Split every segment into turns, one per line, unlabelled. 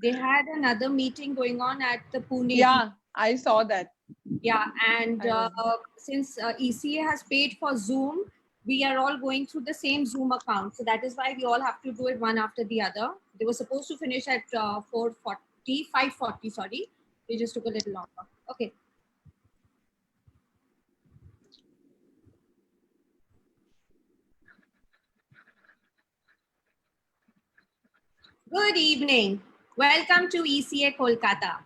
They had another meeting going on at the Pune.
Yeah, I saw that.
Yeah, and since ECA has paid for Zoom, we are all going through the same Zoom account. So that is why we all have to do it one after the other. They were supposed to finish at 5:40, sorry. They just took a little longer. Okay. Good evening. Welcome to ECA Kolkata.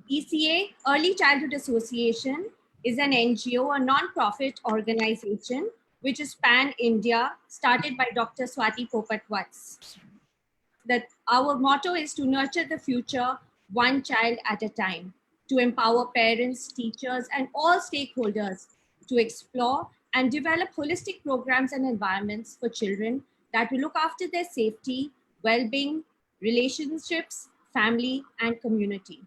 ECA, Early Childhood Association, is an NGO, a non-profit organization, which is pan-India, started by Dr. Swati Popat-Vats. That our motto is to nurture the future one child at a time, to empower parents, teachers, and all stakeholders to explore and develop holistic programs and environments for children that will look after their safety, well-being, relationships, family, and community.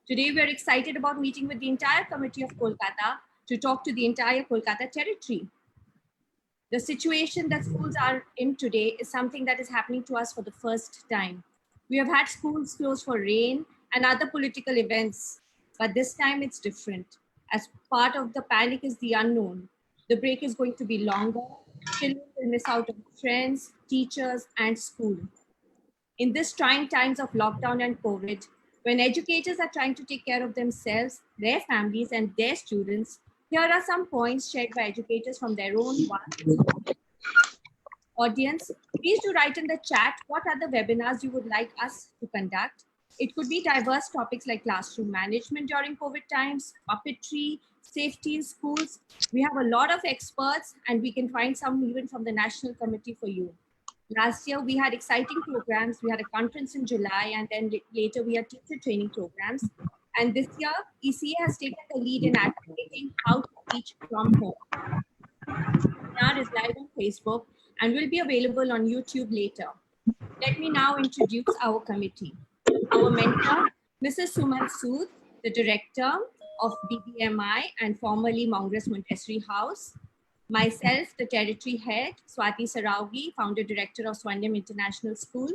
Today, we are excited about meeting with the entire committee of Kolkata to talk to the entire Kolkata territory. The situation that schools are in today is something that is happening to us for the first time. We have had schools closed for rain and other political events, but this time it's different. As part of the panic is the unknown. The break is going to be longer. Children will miss out on friends, teachers, and school. In this trying times of lockdown and COVID, when educators are trying to take care of themselves, their families, and their students, here are some points shared by educators from their own audience. Please do write in the chat what are the webinars you would like us to conduct. It could be diverse topics like classroom management during COVID times, puppetry, safety in schools. We have a lot of experts and we can find some even from the National Committee for you. Last year, we had exciting programs. We had a conference in July, and then later we had teacher training programs. And this year, ECA has taken the lead in advocating how to teach from home. Webinar is live on Facebook and will be available on YouTube later. Let me now introduce our committee. Our mentor, Mrs. Suman Sood, the director of BBMI and formerly Mongress Montessori House. Myself, the territory head, Swati Saraugi, founder director of Swarnim International School.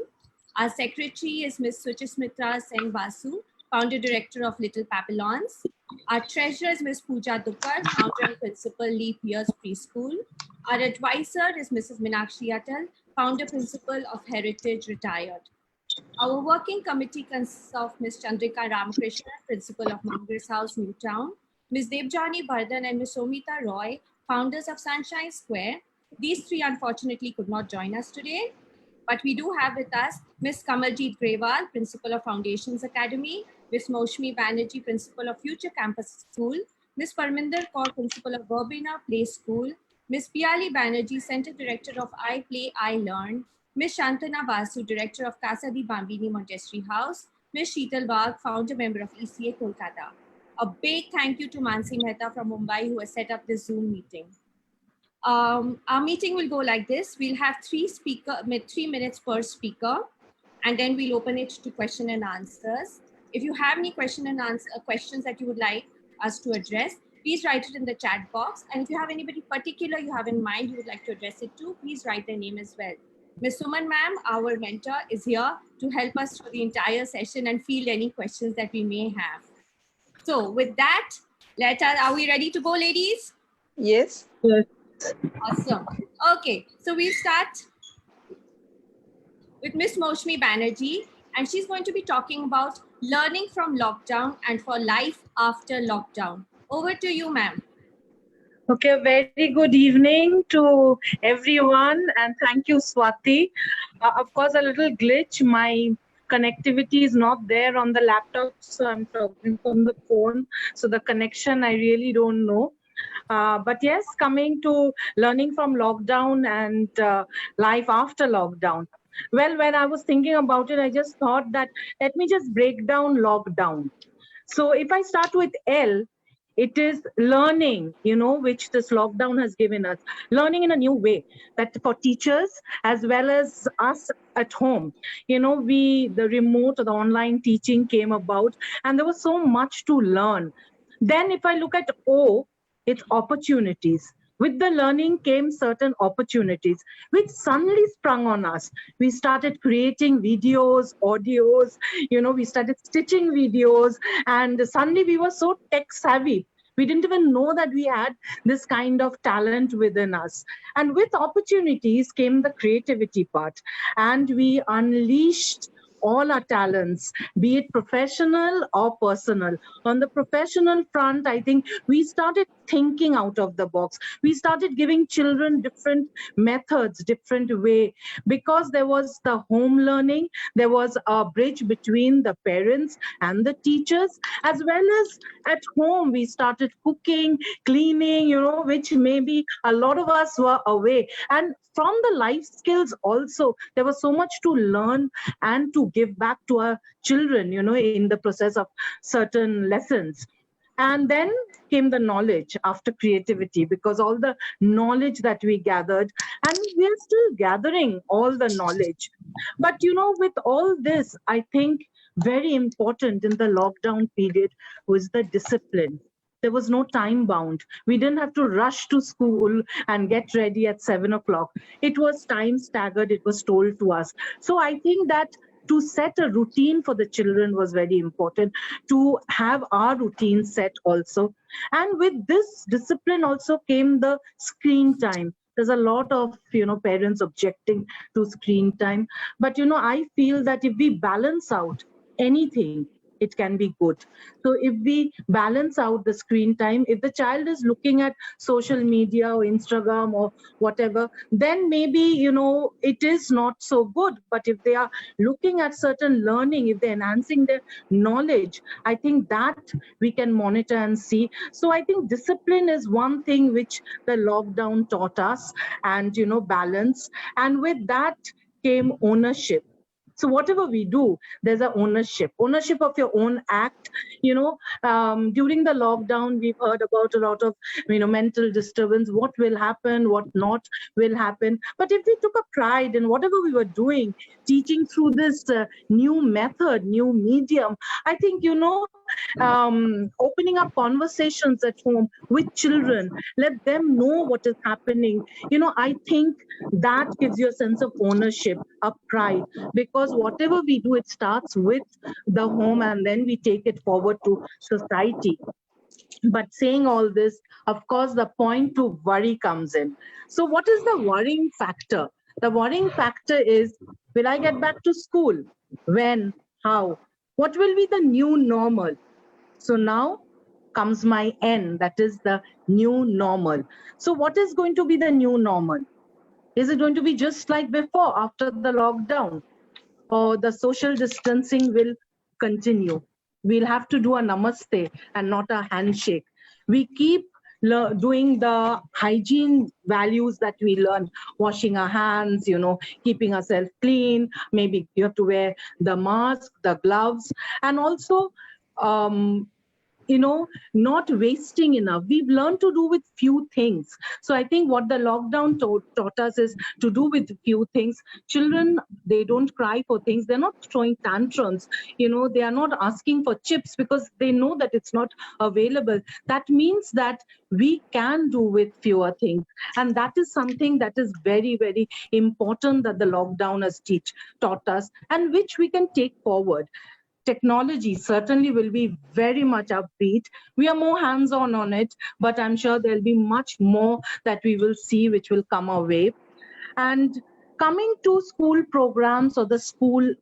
Our secretary is Ms. Suchismitra Sen Basu, founder director of Little Papillons. Our treasurer is Ms. Pooja Dukkar, founder and principal Leap Years Preschool. Our advisor is Mrs. Minakshi Atal, founder principal of Heritage Retired. Our working committee consists of Ms. Chandrika Ramakrishna, principal of Mongress House, Newtown, Ms. Debjani Bardhan and Ms. Somita Roy, founders of Sunshine Square. These three unfortunately could not join us today, but we do have with us Ms. Kamaljeet Grewal, principal of Foundations Academy, Ms. Moushmi Banerjee, principal of Future Campus School, Ms. Parminder Kaur, principal of Verbena Play School, Ms. Piali Banerjee, center director of I Play, I Learn, Ms. Shantana Basu, director of Casa di Bambini Montessori House, Ms. Sheetal Bagh, founder member of ECA Kolkata. A big thank you to Mansi Mehta from Mumbai who has set up this Zoom meeting. Our meeting will go like this. We'll have 3 minutes per speaker, and then we'll open it to question and answers. If you have any questions that you would like us to address, please write it in the chat box. And if you have anybody particular you have in mind you would like to address it to, please write their name as well. Ms. Suman ma'am, our mentor, is here to help us through the entire session and field any questions that we may have. So with that, are we ready to go, ladies?
Yes.
Awesome. Okay, so we'll start with Ms. Moushmi Banerjee, and she's going to be talking about learning from lockdown and for life after lockdown. Over to you, ma'am.
Okay, very good evening to everyone, and thank you, Swati. Of course, a little glitch. My connectivity is not there on the laptop, so I'm talking from the phone. So the connection, I really don't know. But yes, coming to learning from lockdown and life after lockdown. Well, when I was thinking about it, I just thought that let me just break down lockdown. So if I start with L, it is learning, which this lockdown has given us, learning in a new way, that for teachers as well as us at home, the remote or the online teaching came about, and there was so much to learn. Then if I look at O, it's opportunities. With the learning came certain opportunities, which suddenly sprung on us. We started creating videos, audios, we started stitching videos, and suddenly we were so tech savvy. We didn't even know that we had this kind of talent within us. And with opportunities came the creativity part. And we unleashed all our talents, be it professional or personal. On the professional front, I think we started thinking out of the box. We started giving children different methods, different way, because there was the home learning, there was a bridge between the parents and the teachers, as well as at home we started cooking, cleaning, which maybe a lot of us were away. And from the life skills also, there was so much to learn and to give back to our children, in the process of certain lessons. And then came the knowledge after creativity, because all the knowledge that we gathered, and we are still gathering all the knowledge. But, with all this, I think very important in the lockdown period was the discipline. There was no time bound. We didn't have to rush to school and get ready at 7 o'clock. It was time staggered. It was told to us. So I think that to set a routine for the children was very important, to have our routine set also. And with this discipline also came the screen time. There's a lot of, parents objecting to screen time. But, I feel that if we balance out anything, it can be good. So if we balance out the screen time, if the child is looking at social media or Instagram or whatever, then maybe, it is not so good. But if they are looking at certain learning, if they're enhancing their knowledge, I think that we can monitor and see. So I think discipline is one thing which the lockdown taught us, and, balance. And with that came ownership. So whatever we do, there's an ownership of your own act. During the lockdown, we've heard about a lot of, mental disturbance, what will happen, what not will happen. But if we took a pride in whatever we were doing, teaching through this new method, new medium, I think, opening up conversations at home with children, let them know what is happening. I think that gives you a sense of ownership, a pride, because whatever we do, it starts with the home and then we take it forward to society. But saying all this, of course, the point to worry comes in. So what is the worrying factor? The worrying factor is, will I get back to school? When? How? What will be the new normal? So now comes my N, that is the new normal. So what is going to be the new normal? Is it going to be just like before, after the lockdown? Or the social distancing will continue? We'll have to do a namaste and not a handshake. We keep doing the hygiene values that we learn, washing our hands, keeping ourselves clean. Maybe you have to wear the mask, the gloves, and also, not wasting enough. We've learned to do with few things. So I think what the lockdown taught us is to do with few things. Children, they don't cry for things. They're not throwing tantrums. They are not asking for chips because they know that it's not available. That means that we can do with fewer things. And that is something that is very, very important that the lockdown has taught us, and which we can take forward. Technology certainly will be very much upbeat. We are more hands-on on it, but I'm sure there'll be much more that we will see which will come our way. And coming to school programs or the school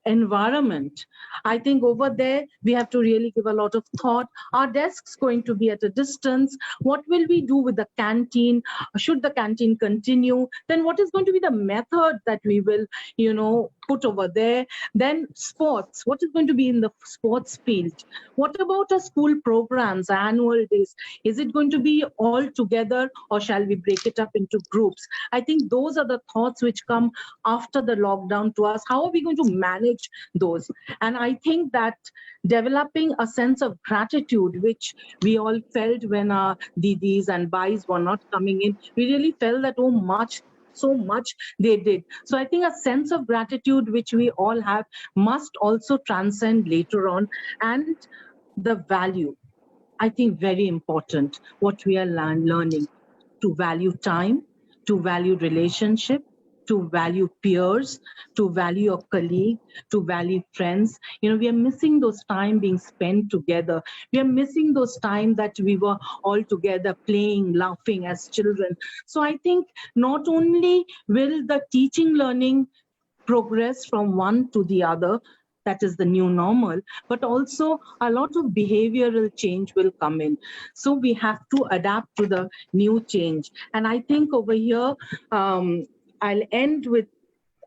environment, I think over there we have to really give a lot of thought. Our desks going to be at a distance. What will we do with the canteen? Should the canteen continue? Then what is going to be the method that we will put over there? Then sports, what is going to be in the sports field? What about our school programs, annual days? Is it going to be all together, or shall we break it up into groups? I think those are the thoughts which come after the lockdown to us. How are we going to manage those? And I think that developing a sense of gratitude, which we all felt when our didis and bhais were not coming in, we really felt that so much they did. So I think a sense of gratitude which we all have must also transcend later on. And the value, I think very important, what we are learning, to value time, to value relationship, to value peers, to value your colleague, to value friends. We are missing those time being spent together. We are missing those time that we were all together playing, laughing as children. So I think not only will the teaching learning progress from one to the other, that is the new normal, but also a lot of behavioral change will come in. So we have to adapt to the new change. And I think over here, I'll end with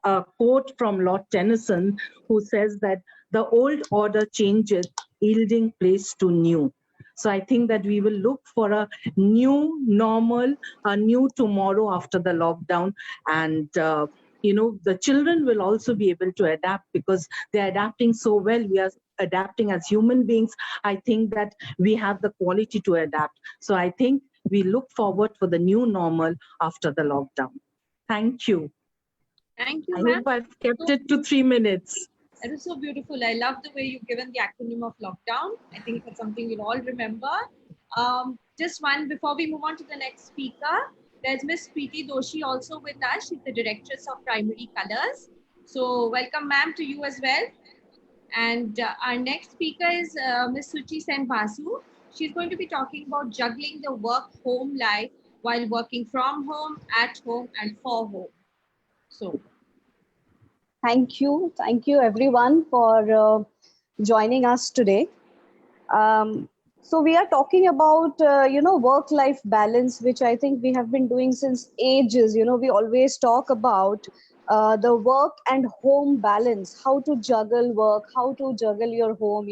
a quote from Lord Tennyson, who says that the old order changes, yielding place to new. So I think that we will look for a new normal, a new tomorrow after the lockdown. And the children will also be able to adapt because they're adapting so well. We are adapting as human beings. I think that we have the quality to adapt. So I think we look forward for the new normal after the lockdown. Thank you.
Thank you,
I
ma'am.
hope I've kept it to 3 minutes.
That is so beautiful. I love the way you've given the acronym of lockdown. I think that's something we'll all remember. Just one before we move on to the next speaker. There's Miss Preeti Doshi also with us. She's the Directress of Primary Colors. So welcome, ma'am, to you as well. And our next speaker is Miss Suchi Sen Basu. She's going to be talking about juggling the work-home life while working from home, at home, and for home. So.
Thank you everyone for joining us today. So we are talking about work-life balance, which I think we have been doing since ages. We always talk about the work and home balance, how to juggle work, how to juggle your home.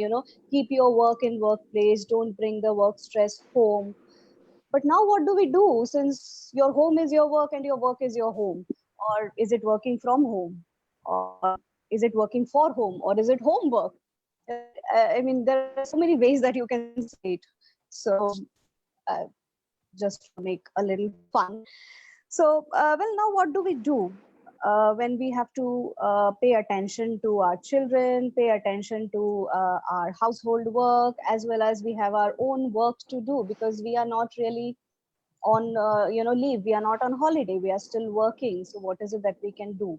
Keep your work in workplace, don't bring the work stress home. But now what do we do, since your home is your work and your work is your home? Or is it working from home? Or is it working for home? Or is it homework? I mean, there are so many ways that you can say it. So just to make a little fun. So, well, now what do we do when we have to pay attention to our children, pay attention to our household work, as well as we have our own work to do, because we are not really on leave, we are not on holiday, we are still working. So what is it that we can do?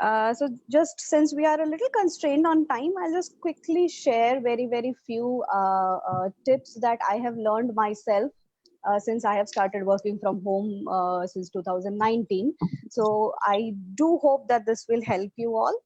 So just since we are a little constrained on time, I'll just quickly share very few tips that I have learned myself since I have started working from home since 2019. So I do hope that this will help you all.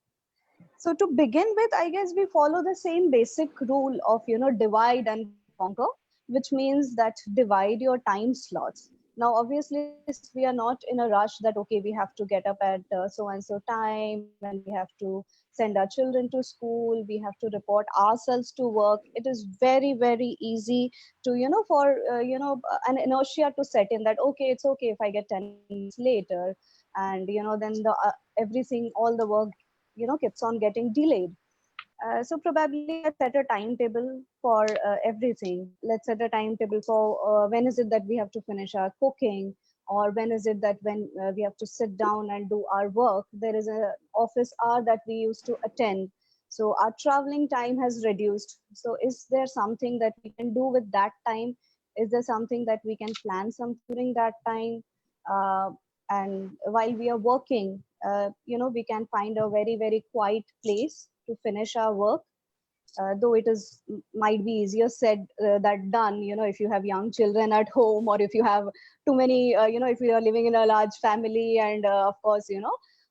So to begin with, I guess we follow the same basic rule of, divide and conquer, which means that divide your time slots. Now, obviously, we are not in a rush that, okay, we have to get up at so-and-so time and we have to send our children to school, we have to report ourselves to work. It is very easy to, for, an inertia to set in that, okay, it's okay if I get 10 minutes later. And, then the everything, all the work, keeps on getting delayed. So probably let's set a timetable for everything. Let's set a timetable for when is it that we have to finish our cooking, or when is it that when we have to sit down and do our work. There is an office hour that we used to attend. So our traveling time has reduced. So is there something that we can do with that time? Is there something that we can plan some during that time? And while we are working, we can find a very quiet place to finish our work. Though it is might be easier said than done, if you have young children at home, or if you have too many, if you are living in a large family, and of course,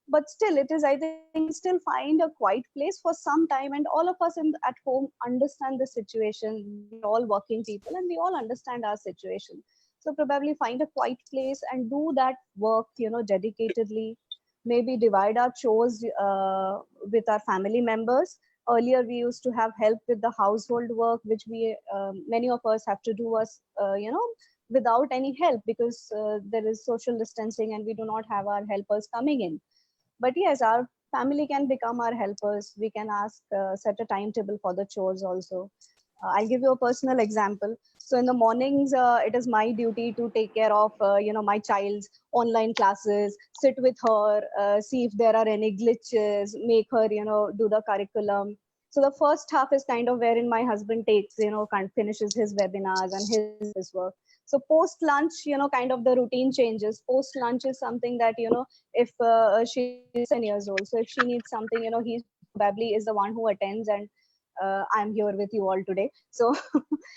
but still it is, I think, still find a quiet place for some time. And all of us at home understand the situation. We're all working people and we all understand our situation. So probably find a quiet place and do that work, dedicatedly. Maybe divide our chores with our family members. Earlier, we used to have help with the household work, which we many of us have to do without any help, because there is social distancing and we do not have our helpers coming in. But yes, our family can become our helpers. We can set a timetable for the chores also. I'll give you a personal example. So in the mornings, it is my duty to take care of, my child's online classes, sit with her, see if there are any glitches, make her, do the curriculum. So the first half is kind of wherein my husband takes, kind of finishes his webinars and his work. So post lunch, kind of the routine changes. Post lunch is something that, if she's 7 years old, so if she needs something, he probably is the one who attends, and I'm here with you all today. So,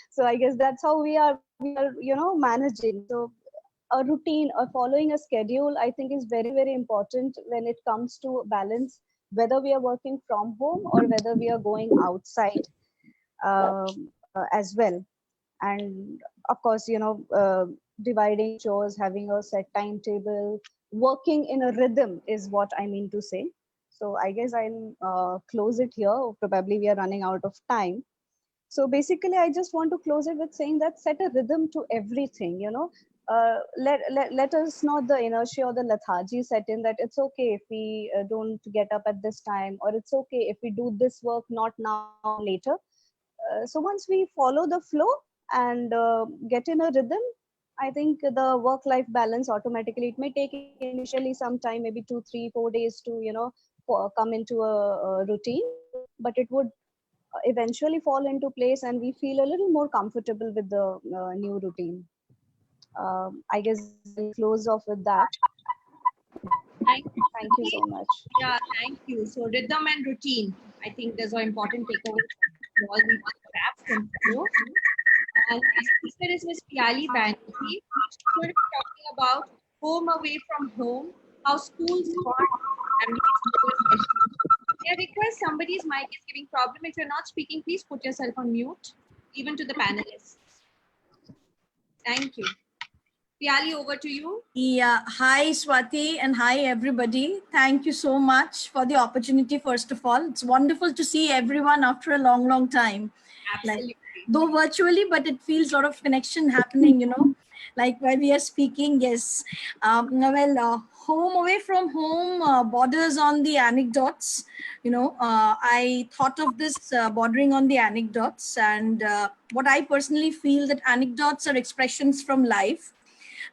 so I guess that's how we are, managing. So a routine or following a schedule, I think, is very, very important when it comes to balance, whether we are working from home or whether we are going outside as well. And of course, dividing chores, having a set timetable, working in a rhythm is what I mean to say. So I guess I'll close it here. Probably we are running out of time. So basically, I just want to close it with saying that set a rhythm to everything, let us not the inertia or the lethargy set in, that it's okay if we don't get up at this time, or it's okay if we do this work not now, later. So once we follow the flow and get in a rhythm, I think the work-life balance automatically, it may take initially some time, maybe 2, 3, 4 days to, come into a routine, but it would eventually fall into place and we feel a little more comfortable with the new routine. I guess we'll close off with that.
Thank you.
Thank you so much.
Yeah, thank you. So rhythm and routine, I think there's an important takeaway from all these perhaps from you. And the speaker is Ms. Piali Banerjee. She's going to be talking about home away from home, how schools bond families over sessions. I request somebody's mic is giving problem. If you're not speaking, please put yourself on mute, even to the panelists. Thank you. Piali, over to you.
Yeah, hi Swati and hi everybody. Thank you so much for the opportunity. First of all, it's wonderful to see everyone after a long, long time.
Absolutely.
Though virtually, but it feels a lot of connection happening, like while we are speaking. Yes. Home away from home borders on the anecdotes. I thought of this bordering on the anecdotes, and what I personally feel that anecdotes are expressions from life.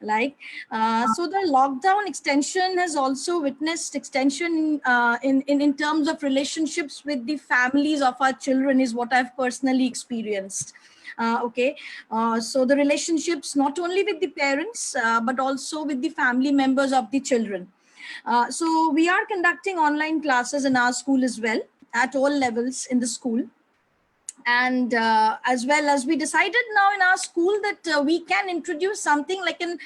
So the lockdown extension has also witnessed extension in terms of relationships with the families of our children, is what I've personally experienced. So the relationships not only with the parents but also with the family members of the children. So we are conducting online classes in our school as well, at all levels in the school. And as well as we decided now in our school that we can introduce something like an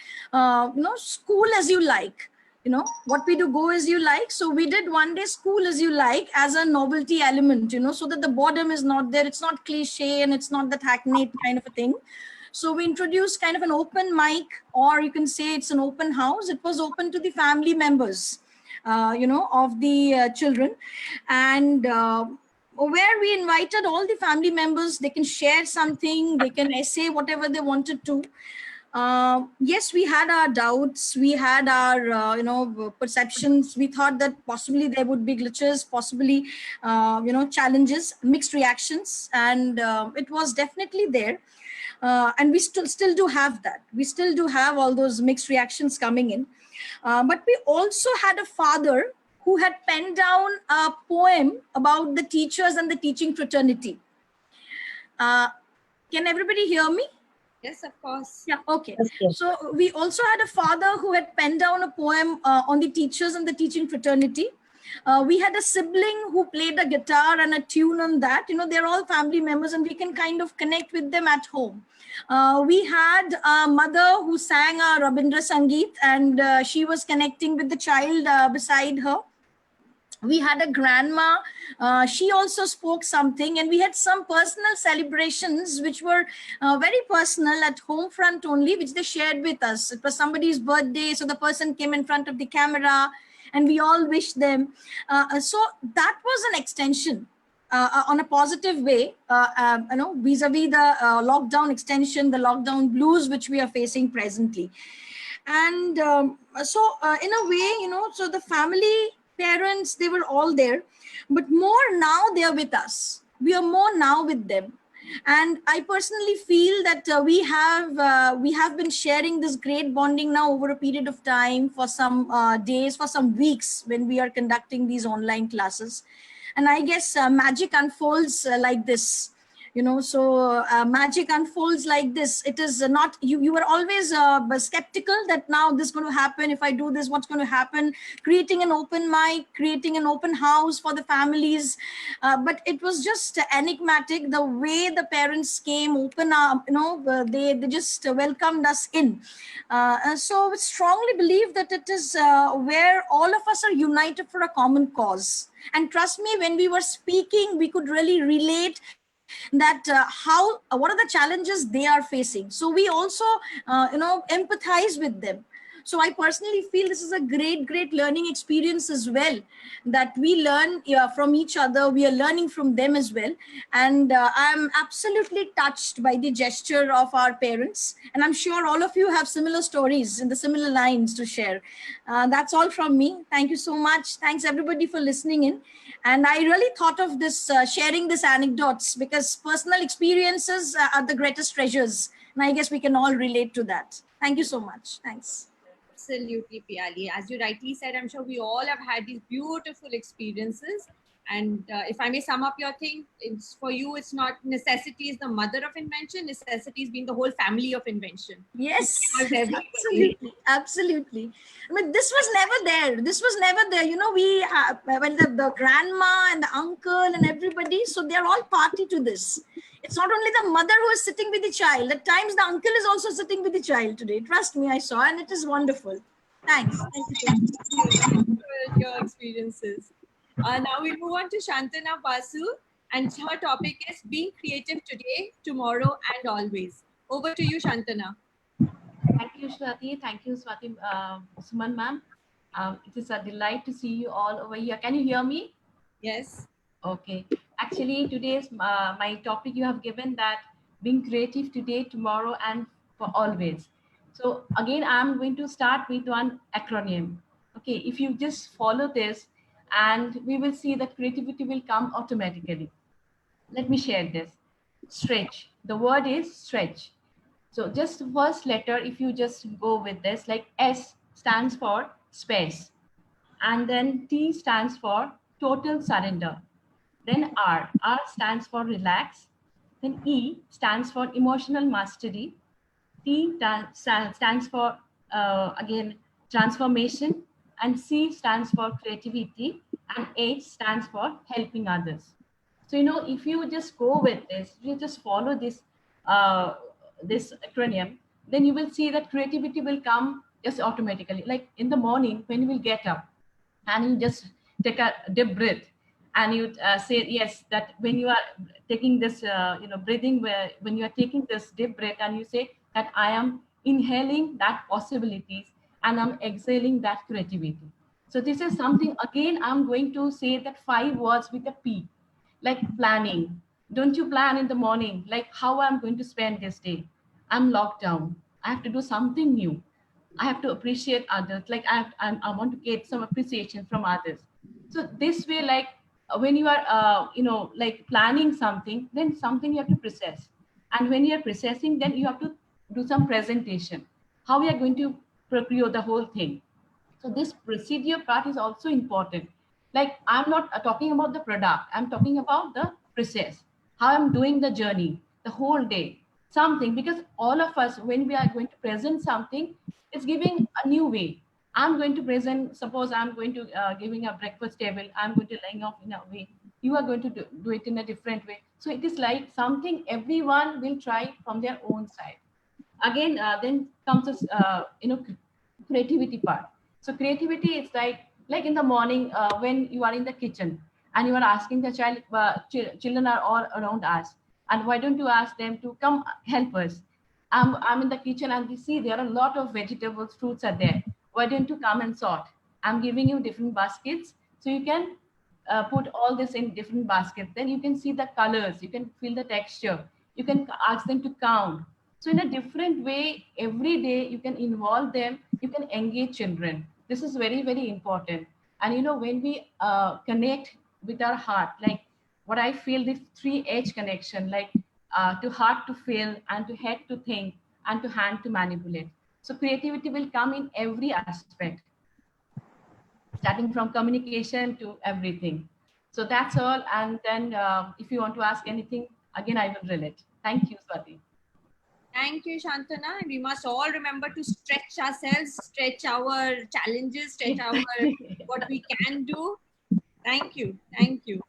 school as you like, what we do, go as you like. So we did one day school as you like as a novelty element, so that the boredom is not there, it's not cliche and it's not that hackneyed kind of a thing. So we introduced kind of an open mic, or you can say it's an open house. It was open to the family members of the children, and where we invited all the family members. They can share something, they can essay whatever they wanted to. Yes, we had our doubts, we had our perceptions. We thought that possibly there would be glitches, possibly challenges, mixed reactions, and it was definitely there. And we still do have that. We still do have all those mixed reactions coming in. But we also had a father who had penned down a poem about the teachers and the teaching fraternity. Can everybody hear me?
Yes, of course.
Yeah, okay. So we also had a father who had penned down a poem on the teachers and the teaching fraternity. We had a sibling who played a guitar and a tune on that. They're all family members and we can kind of connect with them at home. We had a mother who sang a Rabindra Sangeet, and she was connecting with the child beside her. We had a grandma, she also spoke something, and we had some personal celebrations which were very personal at home front only, which they shared with us. It was somebody's birthday, so the person came in front of the camera and we all wished them. So that was an extension on a positive way, vis-a-vis the lockdown extension, the lockdown blues which we are facing presently. And in a way, so the family, parents, they were all there, but more now they are with us. We are more now with them. And I personally feel that we have been sharing this great bonding now over a period of time, for some days, for some weeks, when we are conducting these online classes. And I guess magic unfolds like this. So magic unfolds like this. It is not, you were always skeptical that now this is going to happen. If I do this, what's going to happen? Creating an open mic, creating an open house for the families. But it was just enigmatic, the way the parents came, open up, they just welcomed us in. So I strongly believe that it is where all of us are united for a common cause. And trust me, when we were speaking, we could really relate that what are the challenges they are facing. So we also empathize with them. So I personally feel this is a great learning experience as well, that we learn from each other. We are learning from them as well. And I'm absolutely touched by the gesture of our parents. And I'm sure all of you have similar stories in the similar lines to share. That's all from me. Thank you so much. Thanks everybody for listening in. And I really thought of this, sharing these anecdotes, because personal experiences are the greatest treasures. And I guess we can all relate to that. Thank you so much. Thanks.
Absolutely, Piali. As you rightly said, I'm sure we all have had these beautiful experiences. And if I may sum up your thing, it's for you, it's not necessity is the mother of invention, necessity is being the whole family of invention.
Yes, absolutely. I mean, this was never there. This was never there. We when the grandma and the uncle and everybody, so they're all party to this. It's not only the mother who is sitting with the child. At times, the uncle is also sitting with the child today. Trust me, I saw, and it is wonderful. Thanks. Thank
you for your experiences. Now we'll move on to Shantana Basu, and her topic is being creative today, tomorrow, and always. Over to you, Shantana.
Thank you, Swati. Thank you, Swati, Suman ma'am. It is a delight to see you all over here. Can you hear me?
Yes.
Okay. Actually, today's my topic you have given that being creative today, tomorrow, and for always. So again, I'm going to start with one acronym. Okay, if you just follow this, and we will see that creativity will come automatically. Let me share this. Stretch. The word is stretch. So just the first letter, if you just go with this, like S stands for space. And then T stands for total surrender. Then R stands for relax. Then E stands for emotional mastery. T stands for, again, transformation. And C stands for creativity. And H stands for helping others. So, if you just go with this, you just follow this, this acronym, then you will see that creativity will come just automatically. Like in the morning, when you will get up and you just take a deep breath, and you say, yes, that when you are taking this, breathing, when you are taking this deep breath, and you say that I am inhaling that possibilities and I'm exhaling that creativity. So this is something, again, I'm going to say that 5 words with a P, like planning. Don't you plan in the morning, like how I'm going to spend this day? I'm locked down. I have to do something new. I have to appreciate others. Like I want to get some appreciation from others. So this way, like when you are, like planning something, then something you have to process. And when you are processing, then you have to do some presentation. How we are going to procure the whole thing. So this procedure part is also important. Like I'm not talking about the product. I'm talking about the process, how I'm doing the journey, the whole day, something, because all of us, when we are going to present something, it's giving a new way. I'm going to present, suppose I'm going to giving a breakfast table, I'm going to laying off in a way. You are going to do it in a different way. So it is like something everyone will try from their own side. Again, then comes this, creativity part. So creativity is like in the morning when you are in the kitchen and you are asking the child, children are all around us, and why don't you ask them to come help us? I'm in the kitchen and we see there are a lot of vegetables, fruits are there. Why don't you come and sort? I'm giving you different baskets, so you can put all this in different baskets. Then you can see the colors, you can feel the texture, you can ask them to count. So in a different way, every day you can involve them, you can engage children. This is very, very important. And when we connect with our heart, like what I feel, this 3H connection, like to heart to feel, and to head to think, and to hand to manipulate. So creativity will come in every aspect, starting from communication to everything. So that's all. And then if you want to ask anything, again, I will relate. Thank you, Swati.
Thank you, Shantana. And we must all remember to stretch ourselves, stretch our challenges, stretch our what we can do. Thank you. Thank you.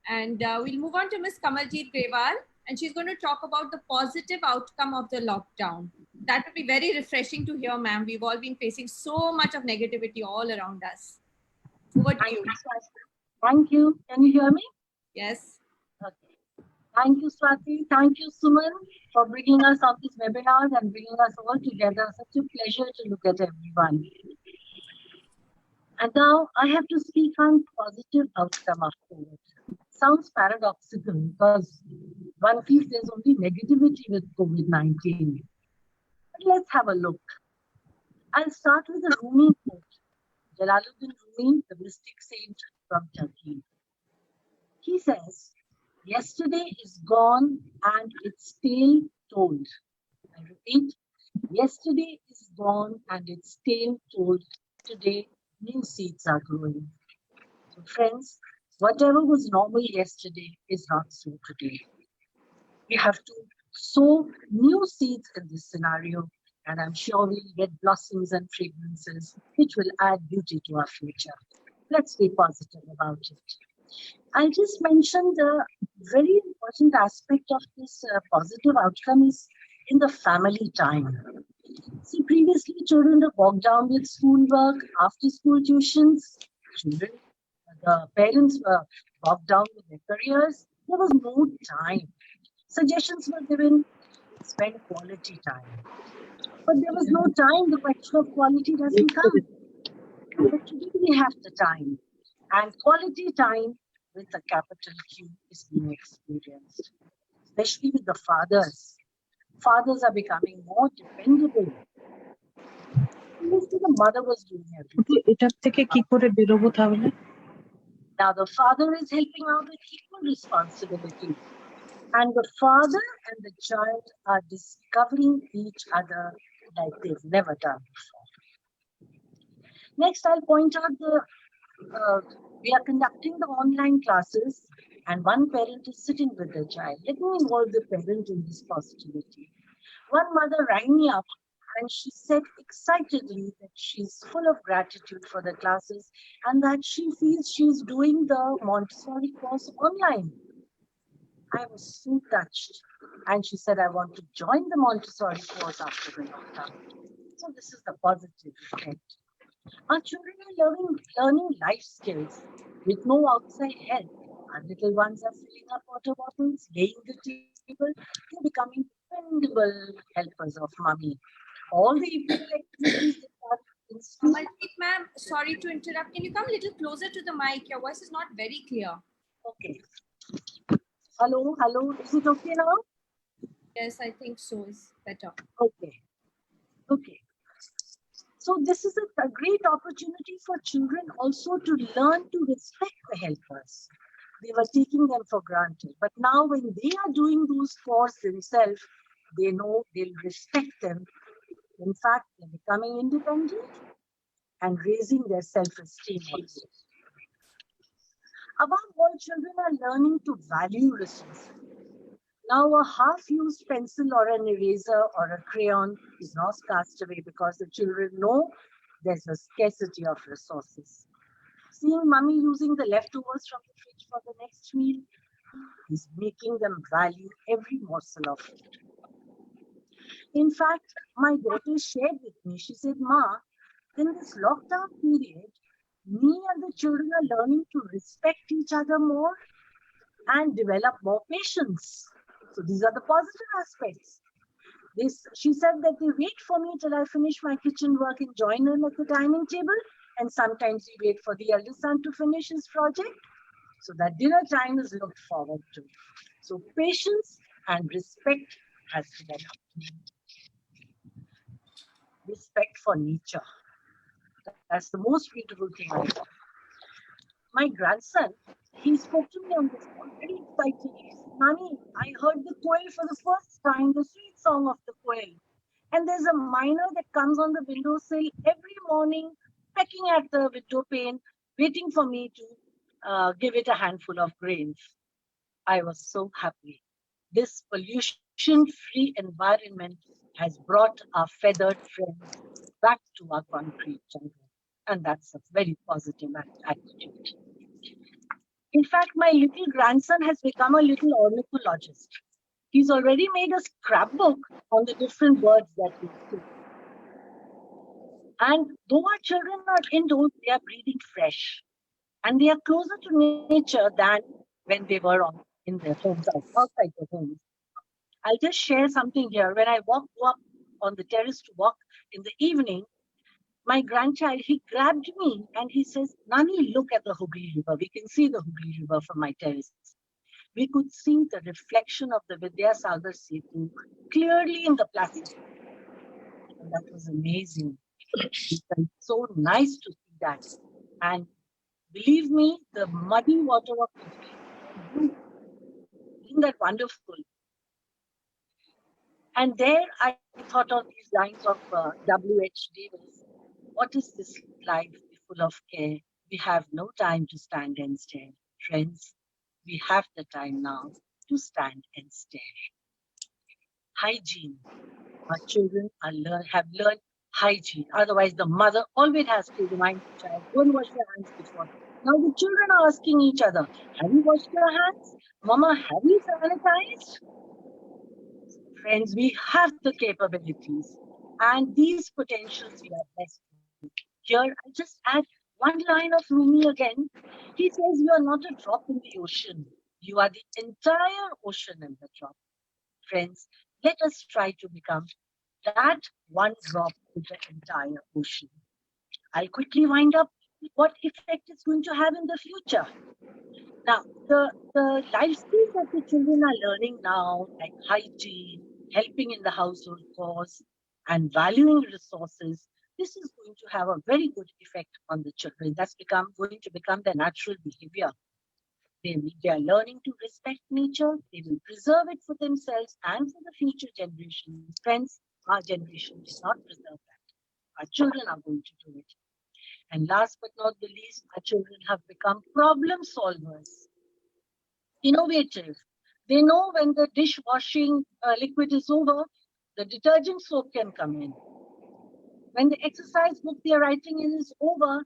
And we'll move on to Ms. Kamaljeet Grewal, and she's going to talk about the positive outcome of the lockdown. That would be very refreshing to hear, ma'am. We've all been facing so much of negativity all around us. Over to you.
Thank you. Can you hear me?
Yes.
Okay. Thank you, Swati. Thank you, Suman, for bringing us on this webinar and bringing us all together. Such a pleasure to look at everyone. And now I have to speak on positive outcome of COVID. Sounds paradoxical because one feels there's only negativity with COVID-19. But let's have a look. I'll start with a Rumi quote. Jalaluddin Rumi, the mystic saint from Turkey. He says, yesterday is gone and its tale told. I repeat, yesterday is gone and its tale told. Today, new seeds are growing. So friends, whatever was normal yesterday is not so today. We have to sow new seeds in this scenario, and I'm sure we'll get blossoms and fragrances, which will add beauty to our future. Let's be positive about it. I just mentioned the very important aspect of this positive outcome is in the family time. See, previously children were bogged down with schoolwork, after school tuitions, the parents were bogged down with their careers. There was no time. Suggestions were given, spend quality time. But there was no time. The question of quality doesn't come. But today we have the time. And quality time with a capital Q is being experienced, especially with the fathers. Fathers are becoming more dependable. Previously, the mother was doing everything. Now the father is helping out with equal responsibility. And the father and the child are discovering each other like they've never done before. Next, I'll point out we are conducting the online classes and one parent is sitting with their child. Let me involve the parent in this positivity. One mother rang me up and she said excitedly that she's full of gratitude for the classes and that she feels she's doing the Montessori course online. I was so touched. And she said, I want to join the Montessori course after the lockdown. So this is the positive effect. Our children are learning life skills with no outside help. Our little ones are filling up water bottles, laying the table. They're becoming dependable helpers of mommy. All the evening activities that are in school.
Ma'am, sorry to interrupt. Can you come a little closer to the mic? Your voice is not very clear.
Okay. Hello, hello. Is it okay now?
Yes, I think so. Is better.
Okay. Okay. So this is a great opportunity for children also to learn to respect the helpers. They were taking them for granted. But now when they are doing those chores themselves, they know they'll respect them. In fact, they're becoming independent and raising their self-esteem also. Above all, children are learning to value resources. Now a half-used pencil or an eraser or a crayon is not cast away because the children know there's a scarcity of resources. Seeing mommy using the leftovers from the fridge for the next meal is making them value every morsel of food. In fact, my daughter shared with me, she said, Ma, in this lockdown period, me and the children are learning to respect each other more and develop more patience. So these are the positive aspects. She said that they wait for me till I finish my kitchen work and join them at the dining table. And sometimes we wait for the eldest son to finish his project. So that dinner time is looked forward to. So patience and respect has developed. Respect for nature. That's the most beautiful thing I saw. My grandson, he spoke to me on this phone, very excited. He said, Nani, I heard the quail for the first time, the sweet song of the quail. And there's a miner that comes on the windowsill every morning, pecking at the window pane, waiting for me to give it a handful of grains. I was so happy. This pollution-free environment has brought our feathered friends back to our concrete jungle. And that's a very positive attitude. In fact, my little grandson has become a little ornithologist. He's already made a scrapbook on the different birds that we see. And though our children are indoors, they are breathing fresh. And they are closer to nature than when they were in their homes, outside their homes. I'll just share something here. When I walk up on the terrace to walk in the evening, my grandchild, he grabbed me and he says, Nani, look at the Hooghly River. We can see the Hooghly River from my terrace. We could see the reflection of the Vidyasagar Setu clearly in the placid. And that was amazing. It felt so nice to see that. And believe me, the muddy water of the Hooghly, isn't that wonderful? And there I thought of these lines of W.H. Davis. What is this life full of care? We have no time to stand and stare. Friends, we have the time now to stand and stare. Hygiene. Our children have learned hygiene. Otherwise, the mother always has to remind the child, go and wash your hands before. Now the children are asking each other, have you washed your hands? Mama, have you sanitized? Friends, we have the capabilities and these potentials we are blessed with. Here, I'll just add one line of Rumi again. He says, you are not a drop in the ocean. You are the entire ocean in the drop. Friends, let us try to become that one drop in the entire ocean. I'll quickly wind up what effect it's going to have in the future. Now, the life skills that the children are learning now, like hygiene, helping in the household chores, and valuing resources, this is going to have a very good effect on the children. That's going to become their natural behavior. They are learning to respect nature. They will preserve it for themselves and for the future generations. Friends, our generation did not preserve that. Our children are going to do it. And last but not the least, our children have become problem solvers, innovative. They know when the dishwashing liquid is over, the detergent soap can come in. When the exercise book they are writing in is over,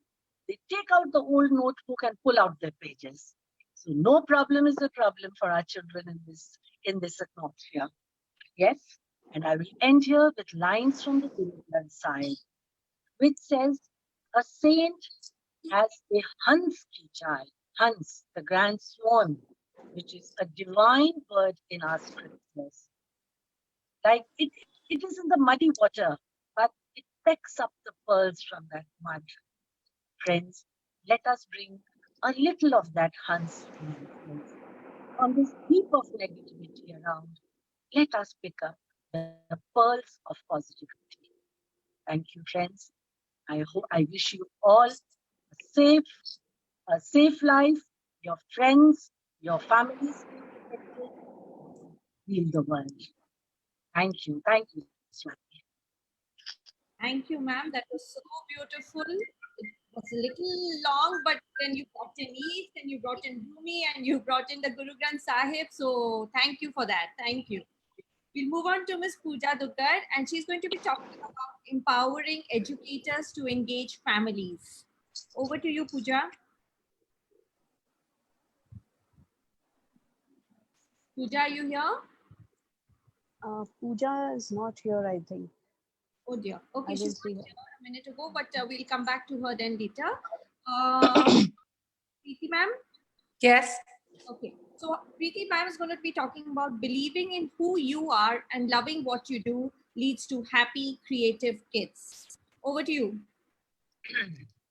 they take out the old notebook and pull out their pages. So no problem is a problem for our children in this atmosphere. Yes, and I will end here with lines from the Guru Granth Sahib, which says, a saint has a Hans ki chai, Hans, the grand swan, which is a divine bird in our scriptures. Like it is in the muddy water, but it pecks up the pearls from that mud. Friends, let us bring a little of that Hans on this heap of negativity around. Let us pick up the pearls of positivity. Thank you, friends. I wish you all a safe life, your friends, your families, heal the world. Thank you, Swati.
Thank you, ma'am. That was so beautiful. It was a little long, but then you brought in Eid, and you brought in Rumi, and you brought in the Guru Granth Sahib. So thank you for that. Thank you. We'll move on to Ms. Pooja Dugar, and she's going to be talking about empowering educators to engage families. Over to you, Pooja. Pooja, are you here?
Pooja is not here, I think.
Oh dear. Okay, she's
see
here a minute ago, but we'll come back to her then later. Preeti ma'am?
Yes.
Okay. So Preeti ma'am is going to be talking about believing in who you are and loving what you do leads to happy, creative kids. Over to you.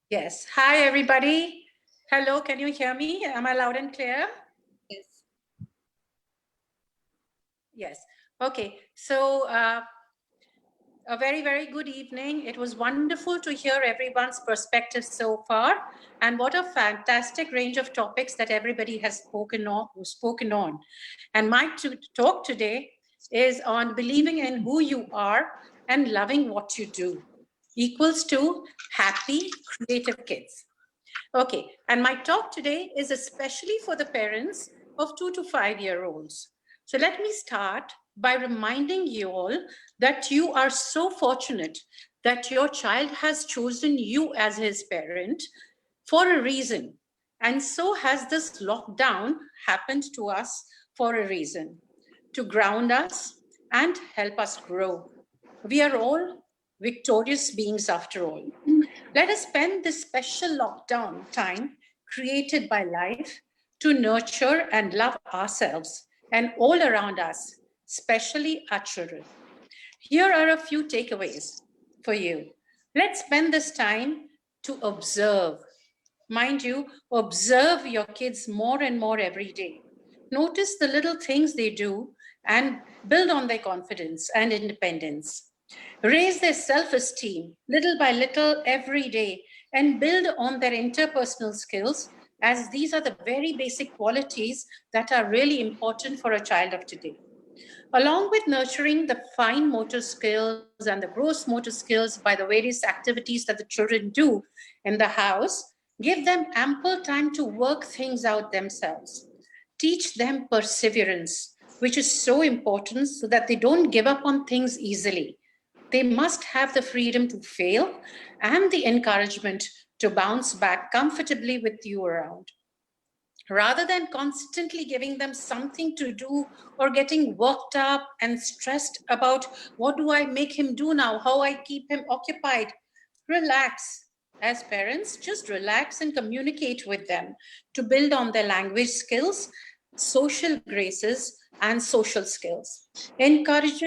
Yes. Hi, everybody. Hello, can you hear me? Am I loud and clear?
Yes.
Yes. Okay. So a very, very good evening. It was wonderful to hear everyone's perspective so far. And what a fantastic range of topics that everybody has spoken on. And my talk today is on believing in who you are and loving what you do equals to happy, creative kids. Okay, and my talk today is especially for the parents of 2 to 5-year-olds. So let me start by reminding you all that you are so fortunate that your child has chosen you as his parent for a reason. And so has this lockdown happened to us for a reason, to ground us and help us grow. We are all victorious beings after all. Let us spend this special lockdown time created by life to nurture and love ourselves and all around us, especially our children. Here are a few takeaways for you. Let's spend this time to observe. Mind you, observe your kids more and more every day. Notice the little things they do and build on their confidence and independence. Raise their self-esteem little by little every day and build on their interpersonal skills, as these are the very basic qualities that are really important for a child of today. Along with nurturing the fine motor skills and the gross motor skills by the various activities that the children do in the house, give them ample time to work things out themselves. Teach them perseverance, which is so important so that they don't give up on things easily. They must have the freedom to fail and the encouragement to bounce back comfortably with you around. Rather than constantly giving them something to do or getting worked up and stressed about what do I make him do now, how I keep him occupied, relax. As parents, just relax and communicate with them to build on their language skills, social graces, and social skills. Encourage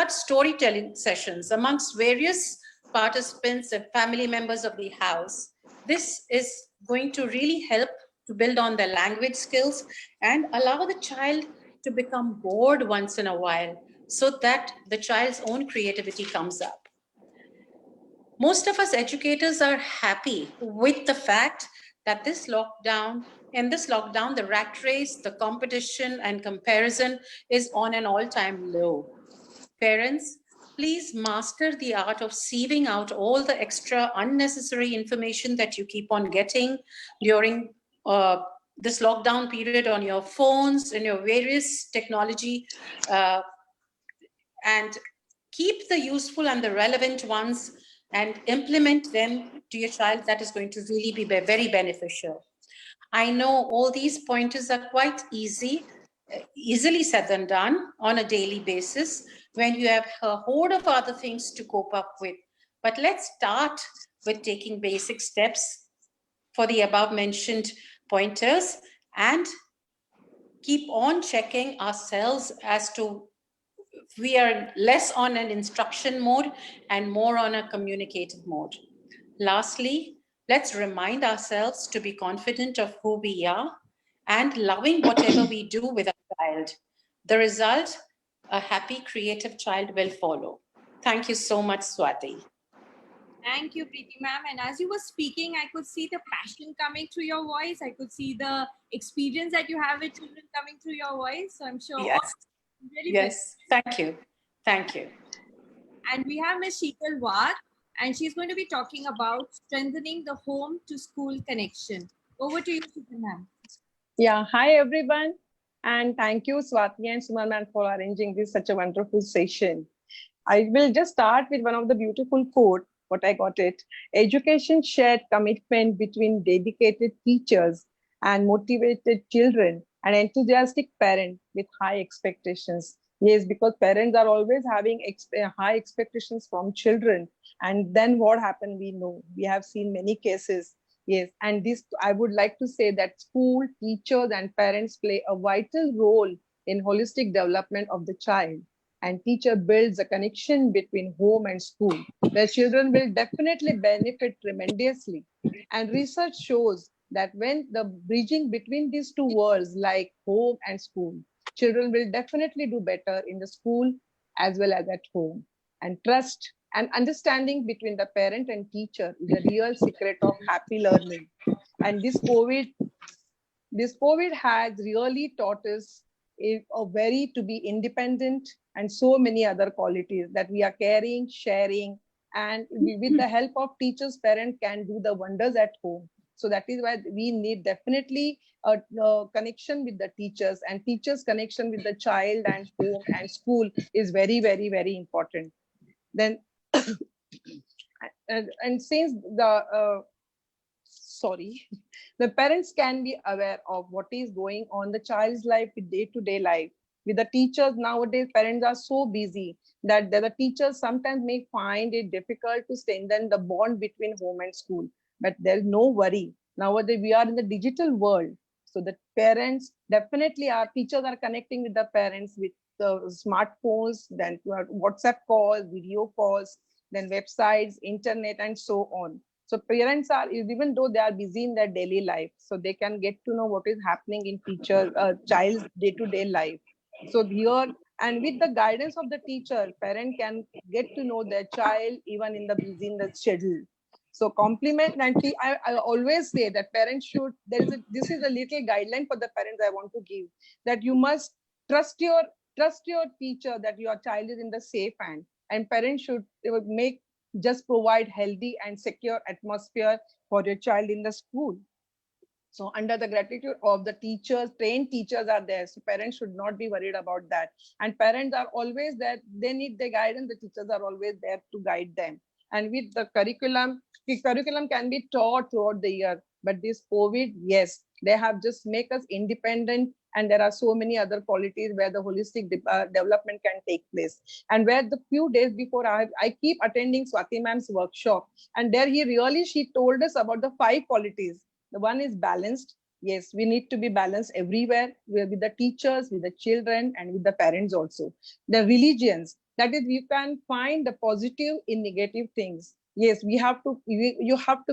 storytelling sessions amongst various participants and family members of the house. This is going to really help to build on their language skills and allow the child to become bored once in a while so that the child's own creativity comes up. Most of us educators are happy with the fact that in this lockdown, the rat race, the competition and comparison is on an all-time low. Parents, please master the art of sieving out all the extra unnecessary information that you keep on getting during this lockdown period on your phones and your various technology, and keep the useful and the relevant ones and implement them to your child. That is going to really be very beneficial. I know all these pointers are quite easily said than done on a daily basis when you have a horde of other things to cope up with. But let's start with taking basic steps for the above mentioned pointers and keep on checking ourselves as to we are less on an instruction mode and more on a communicative mode. Lastly, let's remind ourselves to be confident of who we are and loving whatever we do with a child. The result, a happy, creative child will follow. Thank you so much, Swati.
Thank you, Preeti ma'am. And as you were speaking, I could see the passion coming through your voice. I could see the experience that you have with children coming through your voice. So I'm sure.
Yes.
Really
yes. Thank you. Thank you.
And we have Ms. Sheetal Wad, and she's going to be talking about strengthening the home to school connection. Over to you, Sheetal ma'am.
Yeah, hi everyone. And thank you, Swati and Suman ma'am, for arranging this such a wonderful session. I will just start with one of the beautiful quote, what I got it. Education shared commitment between dedicated teachers and motivated children and enthusiastic parents with high expectations. Yes, because parents are always having high expectations from children. And then what happened, we know. We have seen many cases. Yes, and this, I would like to say that school, teachers, and parents play a vital role in holistic development of the child. And teacher builds a connection between home and school. The children will definitely benefit tremendously. And research shows that when the bridging between these two worlds, like home and school, children will definitely do better in the school as well as at home. And trust and understanding between the parent and teacher is a real secret of happy learning. And this COVID has really taught us a very to be independent and so many other qualities that we are caring, sharing, and with the help of teachers, parents can do the wonders at home. So that is why we need definitely a connection with the teachers, and teachers' connection with the child and home and school is very, very, very important. Then, and since the parents can be aware of what is going on the child's life, day-to-day life. With the teachers nowadays, parents are so busy that the teachers sometimes may find it difficult to strengthen the bond between home and school. But there's no worry. Nowadays, we are in the digital world. So the parents, definitely our teachers are connecting with the parents with smartphones, then WhatsApp calls, video calls, then websites, internet, and so on. So parents are, even though they are busy in their daily life, so they can get to know what is happening in child's day-to-day life. So here, and with the guidance of the teacher, parent can get to know their child even in the schedule. So complementary, I always say that parents should, this is a little guideline for the parents I want to give, that you must trust your teacher that your child is in the safe hand, and parents should just provide healthy and secure atmosphere for your child in the school. So under the gratitude of the teachers, trained teachers are there. So parents should not be worried about that. And parents are always there. They need the guidance. The teachers are always there to guide them. And with the curriculum can be taught throughout the year. But this COVID, yes, they have just make us independent. And there are so many other qualities where the holistic development can take place. And where the few days before, I keep attending Swati ma'am's workshop. And there she told us about the 5 qualities. The one is balanced. Yes, we need to be balanced everywhere, with the teachers, with the children, and with the parents also. The religions, that is, you can find the positive in negative things. Yes, you have to be,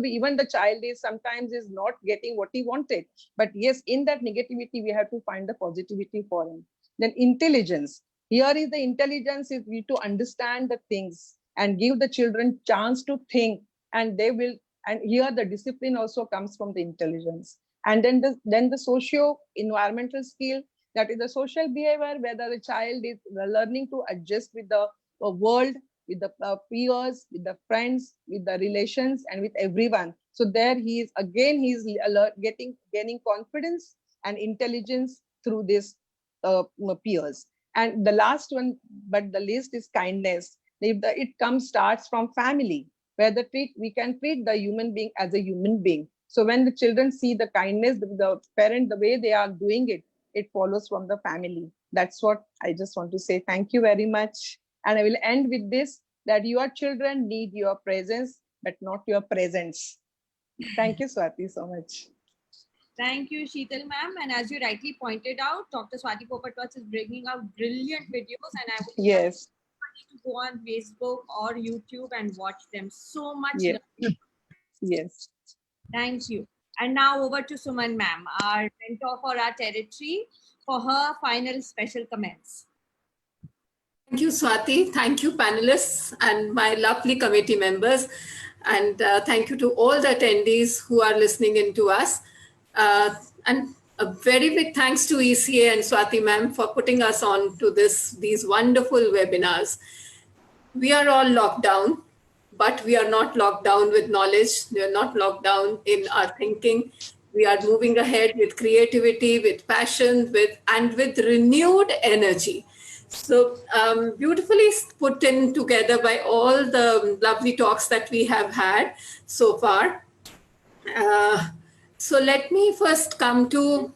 even the child sometimes is not getting what he wanted. But yes, in that negativity, we have to find the positivity for him. Then intelligence. Here is the intelligence is we to understand the things and give the children chance to think, and they will. And here the discipline also comes from the intelligence. And then the socio-environmental skill, that is the social behavior, whether the child is learning to adjust with the world, with the peers, with the friends, with the relations, and with everyone. So there he is gaining confidence and intelligence through this peers. And the last one, but the least, is kindness. It starts from family, where we can treat the human being as a human being. So when the children see the kindness, the parent, the way they are doing it, it follows from the family. That's what I just want to say. Thank you very much. And I will end with this, that your children need your presence, but not your presence. Thank you, Swati, so much.
Thank you, Sheetal ma'am. And as you rightly pointed out, Dr. Swati Popatwats is bringing out brilliant videos, and I would
yes.
to go on Facebook or YouTube and watch them. So much.
Yes. Yes.
Thank you. And now over to Suman ma'am, our mentor for our territory, for her final special comments.
Thank you, Swati. Thank you, panelists and my lovely committee members. And thank you to all the attendees who are listening in to us. And a very big thanks to ECA and Swati ma'am for putting us on to these wonderful webinars. We are all locked down, but we are not locked down with knowledge. We are not locked down in our thinking. We are moving ahead with creativity, with passion, and with renewed energy. So beautifully put in together by all the lovely talks that we have had so far. So let me first come to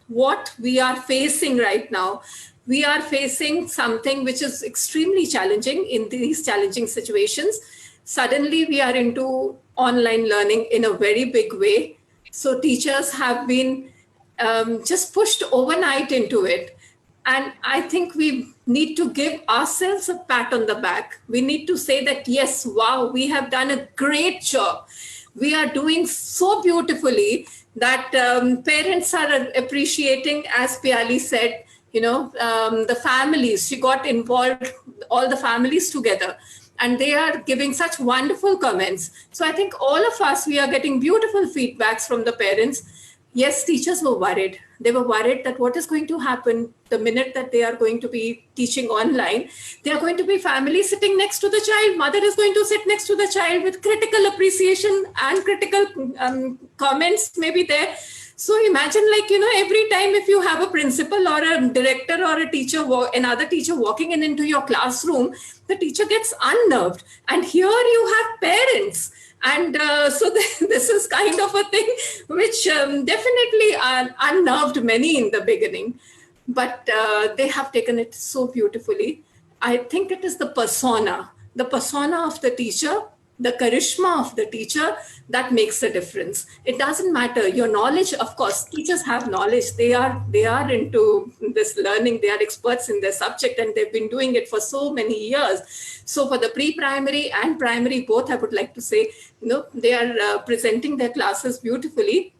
what we are facing right now. We are facing something which is extremely challenging in these challenging situations. Suddenly we are into online learning in a very big way. So teachers have been just pushed overnight into it. And I think we need to give ourselves a pat on the back. We need to say that, yes, wow, we have done a great job. We are doing so beautifully that parents are appreciating, as Piali said, the families. She got involved, all the families together, and they are giving such wonderful comments. So I think all of us, we are getting beautiful feedbacks from the parents. yes, teachers were worried. They were worried that what is going to happen the minute that they are going to be teaching online. They are going to be family sitting next to the child. Mother is going to sit next to the child with critical appreciation and critical comments maybe there. So imagine, like, every time if you have a principal or a director or a teacher, another teacher walking into your classroom, the teacher gets unnerved. And here you have parents. And so this is kind of a thing which definitely unnerved many in the beginning. But they have taken it so beautifully. I think it is the persona of the teacher, the charisma of the teacher that makes a difference. It doesn't matter your knowledge. Of course, teachers have knowledge. They are into this learning. They are experts in their subject, and they've been doing it for so many years. So for the pre-primary and primary both, I would like to say, they are presenting their classes beautifully.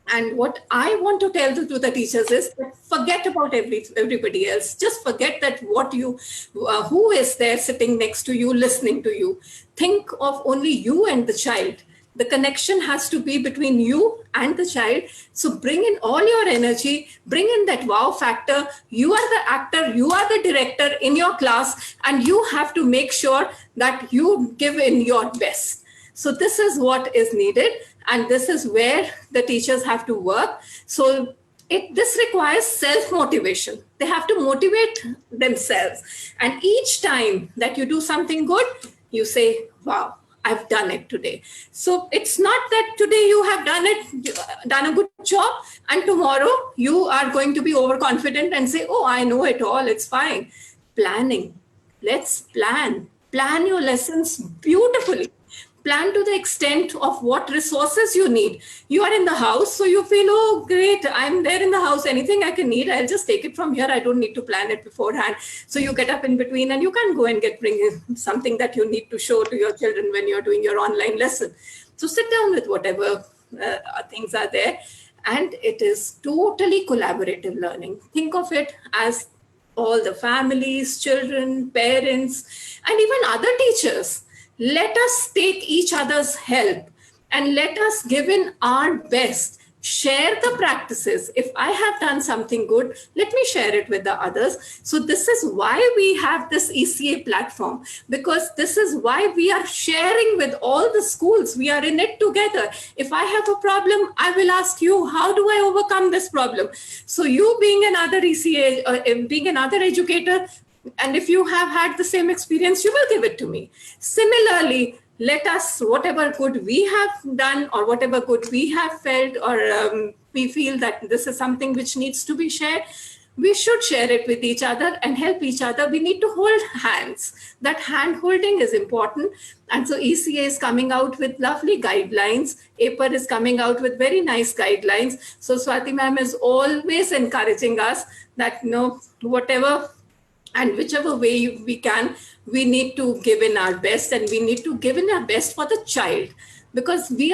And what I want to tell to the teachers is that forget about everybody else. Just forget that who is there sitting next to you, listening to you. Think of only you and the child. The connection has to be between you and the child. So bring in all your energy, bring in that wow factor. You are the actor, you are the director in your class, and you have to make sure that you give in your best. So this is what is needed. And this is where the teachers have to work. So this requires self-motivation. They have to motivate themselves. And each time that you do something good, you say, wow, I've done it today. So it's not that today you have done a good job, and tomorrow you are going to be overconfident and say, oh, I know it all, it's fine. Planning. Let's plan. Plan your lessons beautifully. Plan to the extent of what resources you need. You are in the house, so you feel, oh, great, I'm there in the house. Anything I can need, I'll just take it from here. I don't need to plan it beforehand. So you get up in between and you can go and bring in something that you need to show to your children when you're doing your online lesson. So sit down with whatever things are there. And it is totally collaborative learning. Think of it as all the families, children, parents, and even other teachers. Let us take each other's help and let us give in our best. Share the practices. If I have done something good, let me share it with the others. So this is why we have this ECA platform, because this is why we are sharing with all the schools. We are in it together. If I have a problem, I will ask you, how do I overcome this problem? So you being another ECA, being another educator, and if you have had the same experience, you will give it to me. Similarly, let us, whatever good we have done or whatever good we have felt, or we feel that this is something which needs to be shared, we should share it with each other and help each other. We need to hold hands. That hand holding is important. And so ECA is coming out with lovely guidelines. APER is coming out with very nice guidelines. So Swati ma'am is always encouraging us that, whatever and whichever way we can, we need to give in our best, and we need to give in our best for the child, because the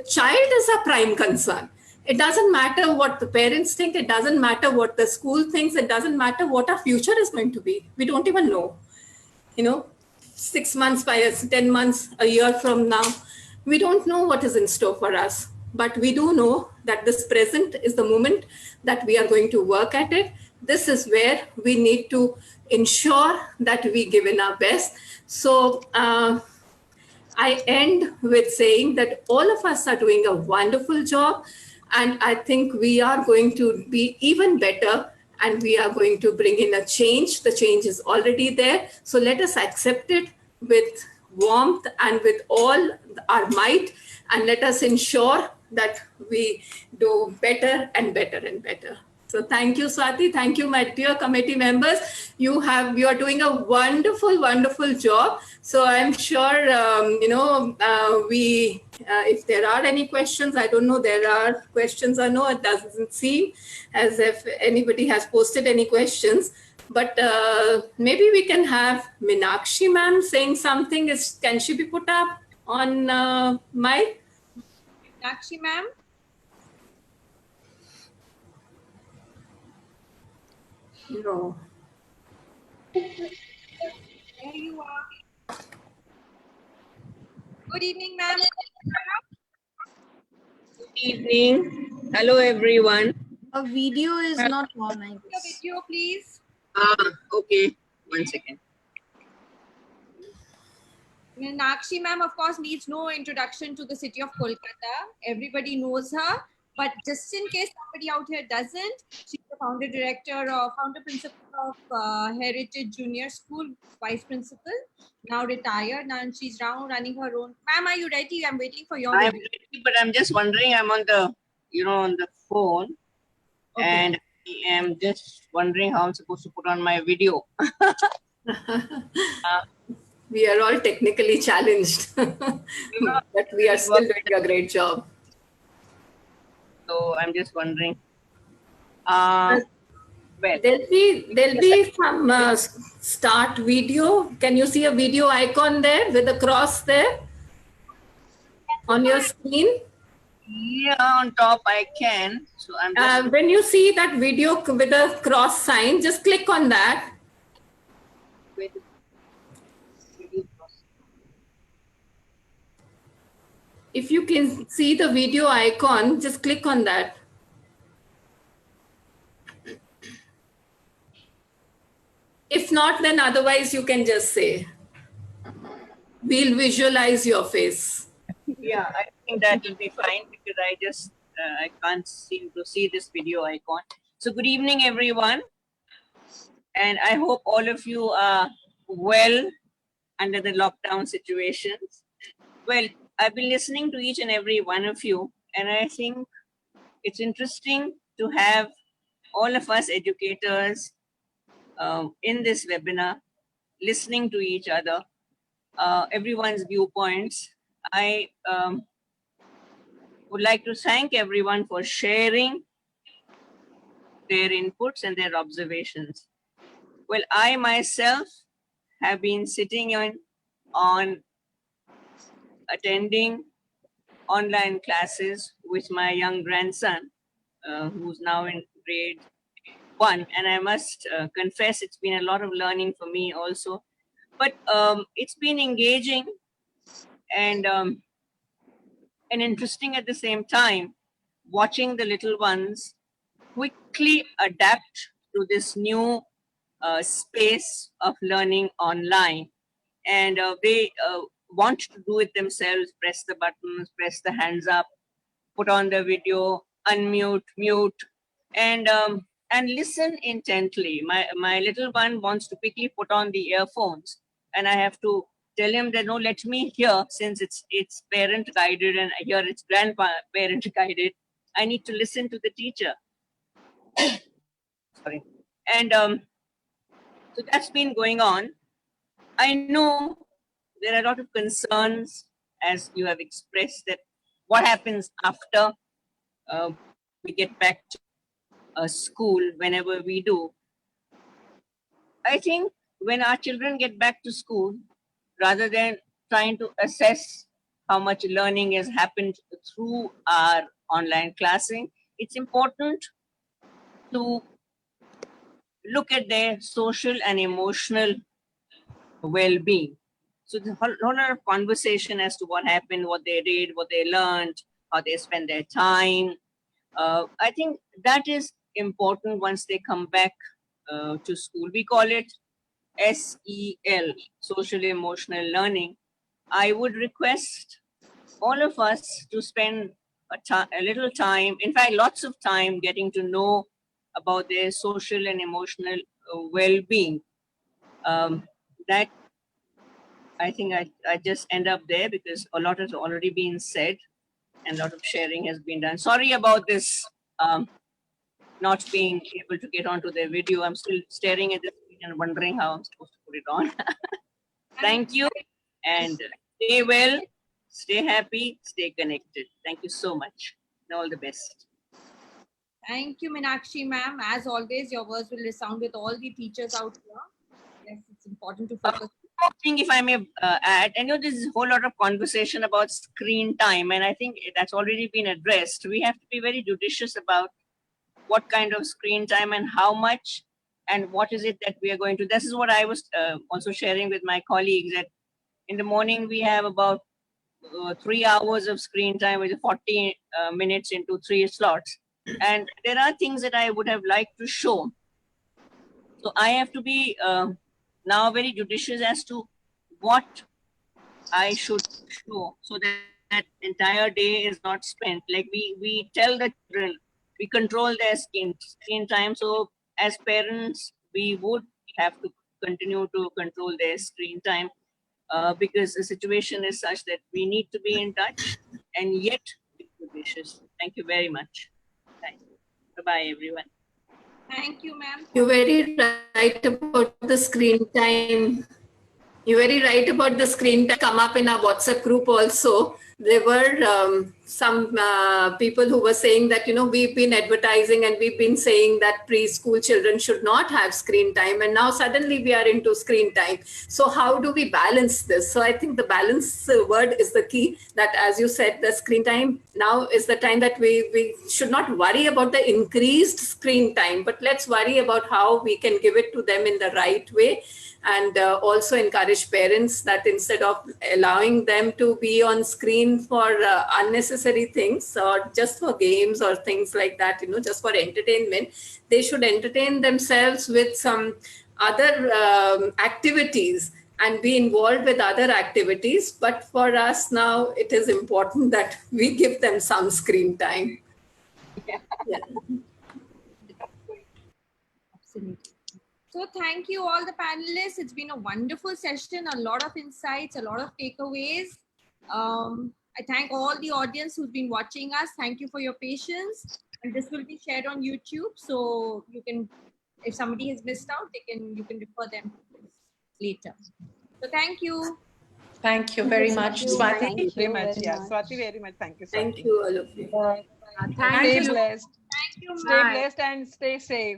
child is our prime concern. It doesn't matter what the parents think. It doesn't matter what the school thinks. It doesn't matter what our future is going to be. We don't even know. 6 months, 10 months, a year from now, we don't know what is in store for us. But we do know that this present is the moment that we are going to work at it. This is where we need to ensure that we give in our best. So I end with saying that all of us are doing a wonderful job. And I think we are going to be even better, and we are going to bring in a change. The change is already there. So let us accept it with warmth and with all our might, and let us ensure that we do better and better and better. So thank you, Swati. Thank you, my dear committee members. You are doing a wonderful, wonderful job. So I'm sure, if there are any questions, I don't know, there are questions or no, it doesn't seem as if anybody has posted any questions. But maybe we can have Meenakshi ma'am saying something. Can she be put up on mic?
Meenakshi ma'am?
No.
There you are. Good evening, ma'am.
Good evening.
Hello, everyone.
A video is not on, I
Your
guess.
video, please.
Okay. 1 second.
Meenakshi ma'am, of course, needs no introduction to the city of Kolkata. Everybody knows her. But just in case somebody out here doesn't, she's the founder principal of Heritage Junior School, vice principal, now retired, and she's now running her own. Ma'am, are you ready? I'm waiting for your
I'm
video.
ready, but I'm just wondering, I'm on the, on the phone.
Okay.
And I am just wondering how I'm supposed to put on my video.
We are all technically challenged, but we are still doing a great job.
So I'm just wondering. Well,
There'll be some start video. Can you see a video icon there with a cross there on your screen?
yeah, on top I can. So I'm just.
When you see that video with a cross sign, just click on that. If you can see the video icon, just click on that. If not, then otherwise you can just say, we'll visualize your face.
Yeah, I think that will be fine because I can't seem to see this video icon. So good evening, everyone. And I hope all of you are well under the lockdown situations. Well, I've been listening to each and every one of you, and I think it's interesting to have all of us educators in this webinar, listening to each other, everyone's viewpoints. I would like to thank everyone for sharing their inputs and their observations. Well, I myself have been sitting on attending online classes with my young grandson, who's now in grade 1. And I must confess, it's been a lot of learning for me also. But it's been engaging and interesting at the same time, watching the little ones quickly adapt to this new space of learning online. And they want to do it themselves, press the buttons, press the hands up, put on the video, unmute, mute, and listen intently. My little one wants to quickly put on the earphones, and I have to tell him that no, let me hear, since it's parent guided and here it's grandparent guided. I need to listen to the teacher. Sorry. And so that's been going on. I know there are a lot of concerns, as you have expressed, that what happens after we get back to school, whenever we do. I think when our children get back to school, rather than trying to assess how much learning has happened through our online classing, it's important to look at their social and emotional well-being. So there's a whole lot of conversation as to what happened, what they did, what they learned, how they spend their time. I think that is important once they come back to school. We call it SEL, social emotional learning. I would request all of us to spend a little time, in fact, lots of time, getting to know about their social and emotional well-being. That I think I just end up there because a lot has already been said and a lot of sharing has been done. Sorry about this not being able to get onto the video. I'm still staring at the screen and wondering how I'm supposed to put it on. Thank you, and stay well, stay happy, stay connected. Thank you so much, and all the best.
Thank you, Meenakshi ma'am. As always, your words will resound with all the teachers out here. Yes, it's important to focus.
I think, if I may add, I know there's a whole lot of conversation about screen time, and I think that's already been addressed. We have to be very judicious about what kind of screen time and how much, and what is it that we are going to. This is what I was also sharing with my colleagues, that in the morning we have about 3 hours of screen time with 40 minutes into 3 slots. And there are things that I would have liked to show. So I have to be now very judicious as to what I should show, so that entire day is not spent. Like we tell the children, we control their screen time. So as parents, we would have to continue to control their screen time because the situation is such that we need to be in touch and yet be judicious. Thank you very much. Thank you. Bye-bye, everyone.
Thank you, ma'am.
You're very right about the screen time. You're very right about the screen time. Come up in our WhatsApp group also. There were some people who were saying that, you know, we've been advertising and we've been saying that preschool children should not have screen time. And now suddenly we are into screen time. So how do we balance this? So I think the balance word is the key, that as you said, the screen time now is the time that we should not worry about the increased screen time, but let's worry about how we can give it to them in the right way. And also encourage parents that instead of allowing them to be on screen for unnecessary things or just for games or things like that, you know, just for entertainment, they should entertain themselves with some other activities and be involved with other activities. But for us now, it is important that we give them some screen time. Yeah.
Absolutely. So thank you all the panelists. It's been a wonderful session, a lot of insights, a lot of takeaways. I thank all the audience who's been watching us. Thank you for your patience. And this will be shared on YouTube. So you can, if somebody has missed out, you can refer them to this later. So thank you.
Thank you very much, Swati.
Thank you very much. Yeah, Swati, very much. Thank you, Swati.
Thank you, all of you.
Stay blessed.
Thank you.
Stay blessed and stay safe.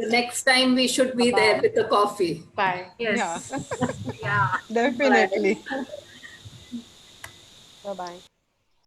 The next time we should be there with the coffee.
Bye.
Yes.
Yeah,
Yeah.
definitely. Bye-bye.